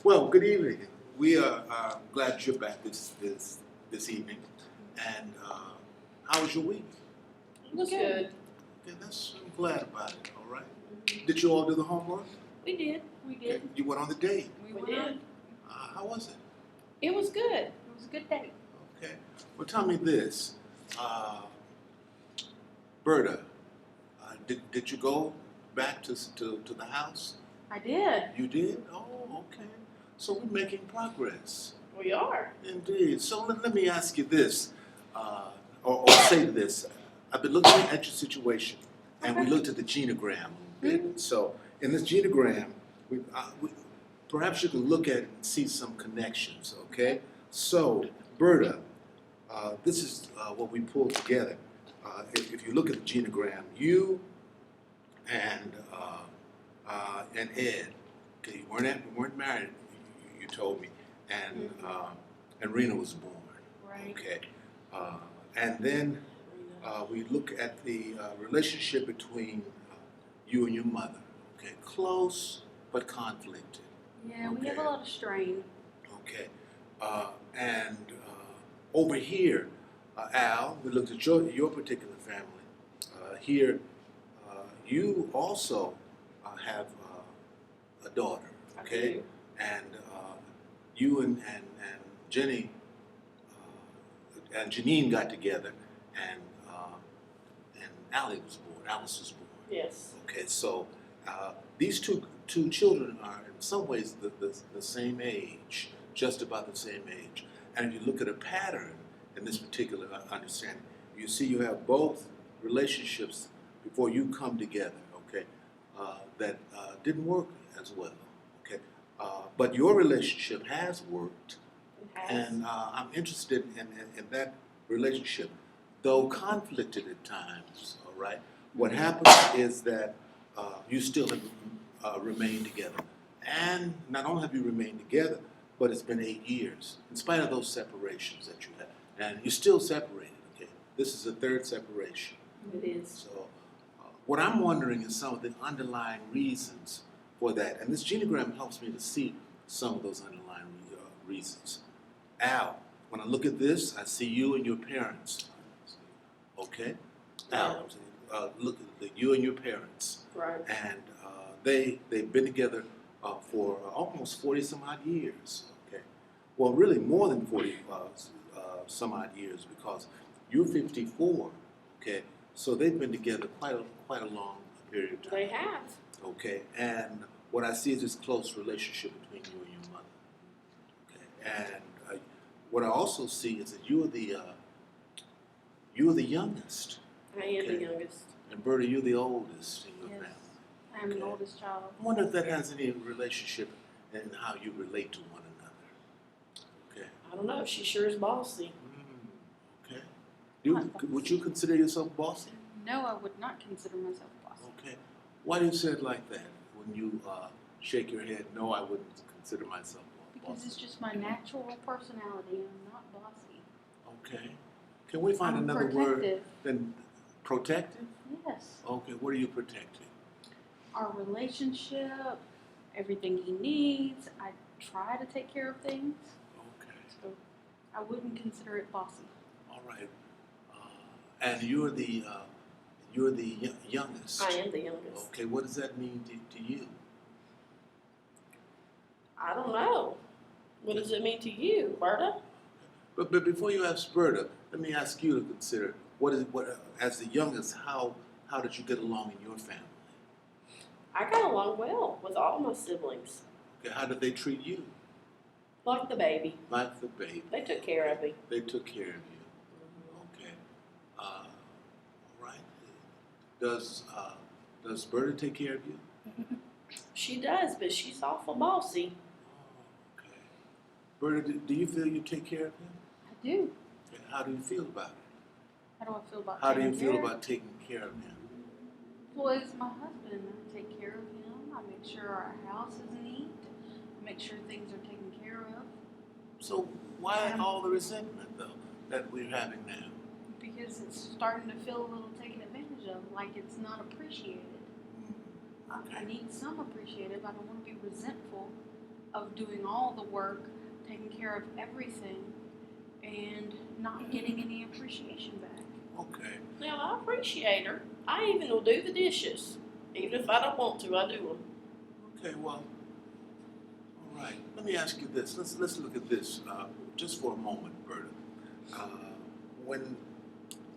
Well, good evening. We are glad you're back this evening. And how was your week? It was good. Okay, I'm glad about it. All right. Did you all do the homework? We did. Okay. You went on the date. We did. How was it? It was good. It was a good day. Okay. Well, tell me this, Berta. Did you go back to the house? I did. You did? Oh, okay. So we're making progress. We are. Indeed. So let me ask you this, or say this. I've been looking at your situation, and we looked at the genogram a bit. Mm-hmm. So in this genogram, we perhaps you can look at it and see some connections, okay? So, Berta, this is what we pulled together. If you look at the genogram, you and Ed, okay, you weren't married, you told me, and Rena was born. Right. Okay, and then we look at the relationship between you and your mother. Okay, close but conflicted. Yeah, we have a lot of strain. Okay, and over here, Al, we looked at your particular family. Here, you also have a daughter. Okay, and you and Jenny and Janine got together, and Allie was born. Alice was born. Yes. Okay, so these two children are in some ways the same age, just about the same age. And if you look at a pattern in this particular understanding, you see you have both relationships before you come together. Okay, that didn't work as well. Okay, but your relationship has worked, and I'm interested in that relationship, though conflicted at times. All right, what happens is that you still have remained together, and not only have you remained together, but it's been 8 years in spite of those separations that you had, and you're still separated. Okay, this is the third separation. It is. So, what I'm wondering is some of the underlying reasons for that, and this genogram helps me to see some of those underlying reasons. Al, when I look at this, I see you and your parents. Okay, Al, look at you and your parents, Right. and they've been together for almost 40 some odd years. Okay, well, really more than 40 some odd years, because you're 54. Okay, so they've been together quite a long period of time. They have. Okay, and what I see is this close relationship between you and your mother. Okay, and what I also see is that you're the youngest. I am the youngest. And Berta, you're the oldest in your Yes. family. I am the Okay. oldest child. I wonder if that has any relationship in how you relate to one another. Okay. I don't know. She sure is bossy. Okay. Would you consider yourself bossy? No, I would not consider myself bossy. Okay. Why do you say it like that? When you shake your head, no, I wouldn't consider myself Because bossy. it's just my natural personality. I'm not bossy. Okay. Can we find I'm another protective. word than protective? Yes. Okay. What are you protecting? Our relationship, everything he needs. I try to take care of things. Okay. So I wouldn't consider it bossy. All right. And you're the youngest. I am the youngest. Okay. What does that mean to you? I don't know. What does it mean to you, Berta? But before you ask Berta, let me ask you to consider what as the youngest, how did you get along in your family? I got along well with all my siblings. Okay, how did they treat you? Like the baby. Like the baby. They took care of me. They took care of you. Okay. All right. Does Berta take care of you? She does, but she's awful bossy. Oh, okay. Berta, do you feel you take care of him? I do. Okay, how do you feel about it? How do I feel about How do you taking feel care? about taking care of him? Well, he's my husband. I take care of him. I make sure our house is neat. I make sure things are taken care of. So why all the resentment though that we're having now? Because it's starting to feel a little taken advantage of, like it's not appreciated. I need some appreciated, but I don't want to be resentful of doing all the work, taking care of everything, and not getting any appreciation back. Okay. Now, I appreciate her. I even will do the dishes. Even if I don't want to, I do them. Okay, well, all right. Let me ask you this. Let's look at this just for a moment, Berta. When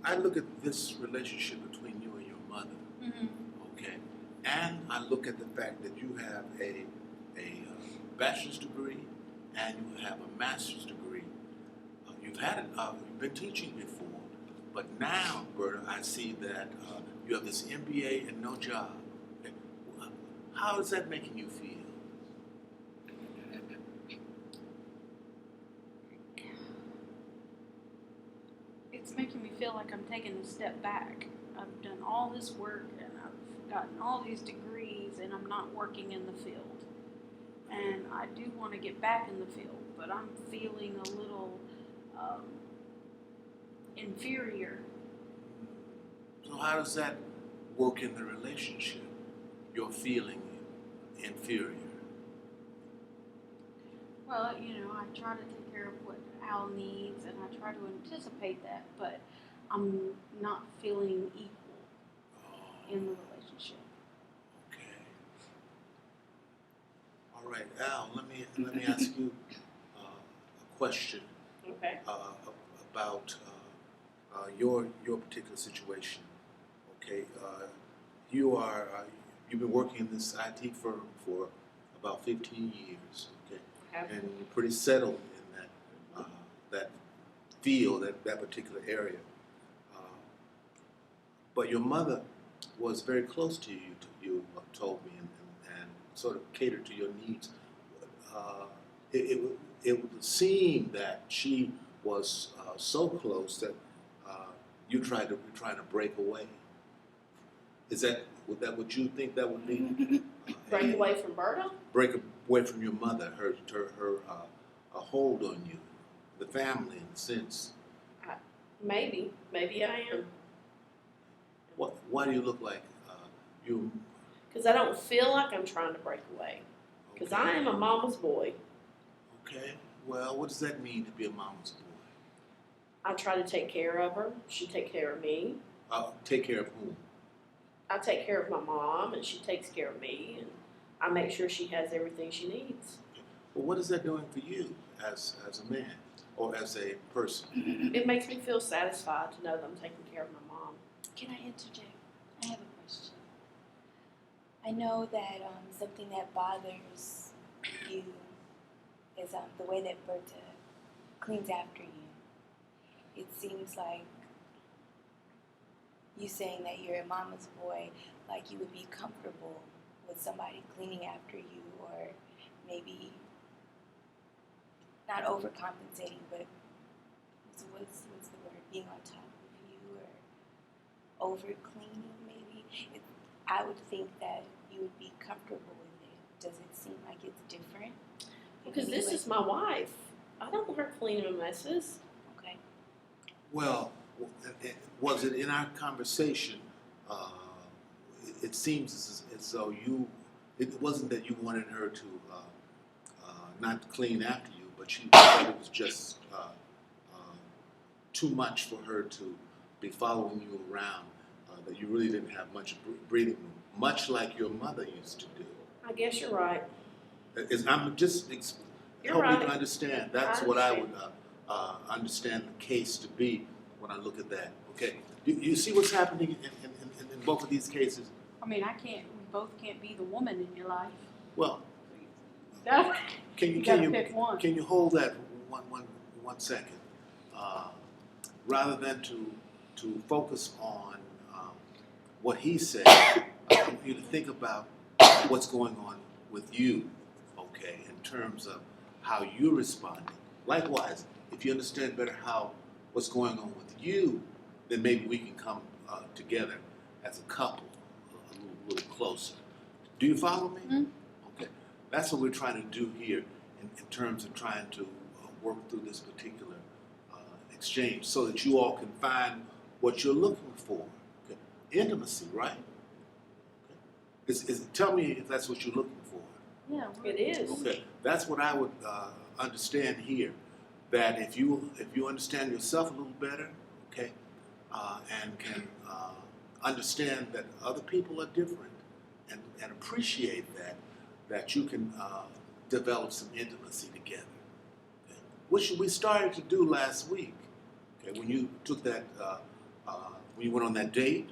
I look at this relationship between you and your mother, Mm-hmm. okay, and I look at the fact that you have a bachelor's degree and you have a master's degree. You've been teaching before, but now, Berta, I see that you have this MBA and no job. Okay. How is that making you feel? It's making me feel like I'm taking a step back. I've done all this work and I've gotten all these degrees and I'm not working in the field. And I do want to get back in the field, but I'm feeling a little inferior. So how does that work in the relationship? You're feeling inferior. Well, I try to take care of what Al needs and I try to anticipate that, but I'm not feeling equal Oh, in the relationship. okay. All right, Al. Let me ask you a question Okay. about your particular situation. Okay, you've been working in this IT firm for about 15 years. Okay, and you're pretty settled in that field, that particular area. But your mother was very close to you. You told me, and sort of catered to your needs. It would seem that she was so close that you're trying to break away. Is that what you think that would be? Break away from Berta? Break away from your mother, her a hold on you, the family in a sense. Maybe I am. Why do you look like you? Because I don't feel like I'm trying to break away. Because I am a mama's boy. Okay. Well, what does that mean to be a mama's boy? I try to take care of her. She takes care of me. Take care of whom? I take care of my mom, and she takes care of me, and I make sure she has everything she needs. Well, what is that doing for you as a man or as a person? It makes me feel satisfied to know that I'm taking care of my mom. Can I interject? I have a question. I know that something that bothers you is the way that Berta cleans after you. It seems like you saying that you're a mama's boy, like you would be comfortable with somebody cleaning after you, or maybe not overcompensating, but what's the word? Being on top of you, or over cleaning, maybe. I would think that you would be comfortable with it. Does it seem like it's different? Because this is my wife. I don't want her cleaning my messes. Okay. Well, was it in our conversation? It seems as though it wasn't that you wanted her to not clean after you, but she thought it was just too much for her to be following you around. That you really didn't have much breathing room, much like your mother used to do. I guess you're right. I'm just You're helping right. you to understand. That's what I would understand the case to be when I look at that. Okay, you see what's happening in both of these cases? I mean, we both can't be the woman in your life. Well, No. can You gotta pick one. can you hold that one second? Rather than to focus on what he said, I want you to think about what's going on with you, okay, in terms of how you're responding. Likewise, if you understand better what's going on with you, then maybe we can come together as a couple, a little closer. Do you follow me? Mm-hmm. Okay, that's what we're trying to do here in terms of trying to work through this particular exchange, so that you all can find what you're looking for. Okay. Intimacy, right? Okay. Tell me if that's what you're looking for. Yeah. It is. Okay. that's what I would understand here. That if you understand yourself a little better, okay, and can understand that other people are different, and appreciate that you can develop some intimacy together. Okay? Which we started to do last week. Okay, when you took that, when you went on that date,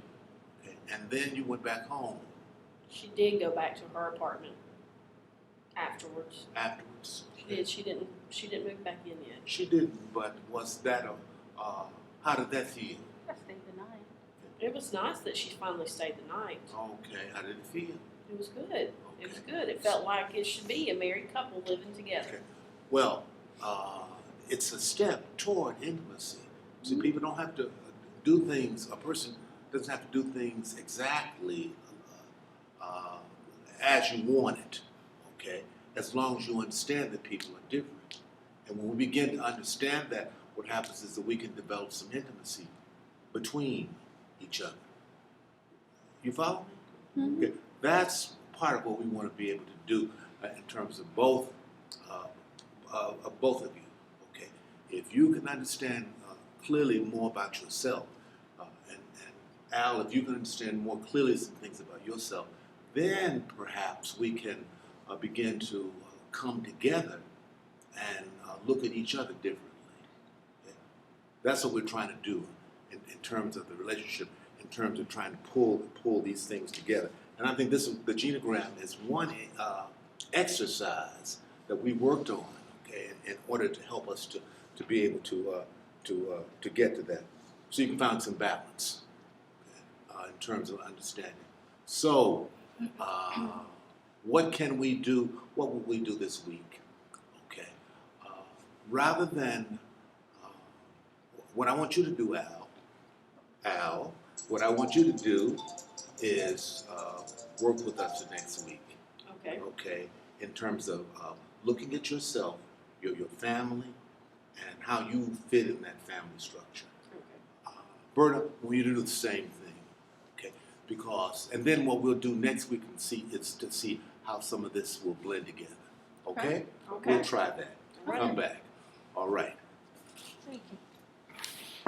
okay, and then you went back home She did go back to her apartment afterwards. afterwards. She did. She didn't move back in yet. She didn't, but was that how did that feel? I stayed the night. It was nice that she finally stayed the night. Okay, how did it feel? It was good. It was good. It felt like it should be a married couple living together. Okay. Well, it's a step toward intimacy. See, people don't have to do things, a person doesn't have to do things exactly as you want it, okay? As long as you understand that people are different. And when we begin to understand that, what happens is that we can develop some intimacy between each other. You follow me? Mm-hmm. Okay. That's part of what we want to be able to do in terms of both of you. Okay, if you can understand clearly more about yourself, and Al, if you can understand more clearly some things about yourself, then perhaps we can begin to come together and look at each other differently. Okay? That's what we're trying to do in terms of the relationship, in terms of trying to pull these things together. And I think the genogram is one exercise that we worked on, okay, in order to help us to be able to get to that. So you can find some balance, okay, in terms of understanding. So, what can we do? What will we do this week? Okay, rather than what I want you to do, Al, what I want you to do is work with us the next week. Okay. Okay, in terms of looking at yourself, your family, and how you fit in that family structure. Okay. Berta, we need to do the same thing. Okay, and then what we'll do next week is to see how some of this will blend together. Okay? Okay. We'll try that. All right. Come back. All right. Thank you.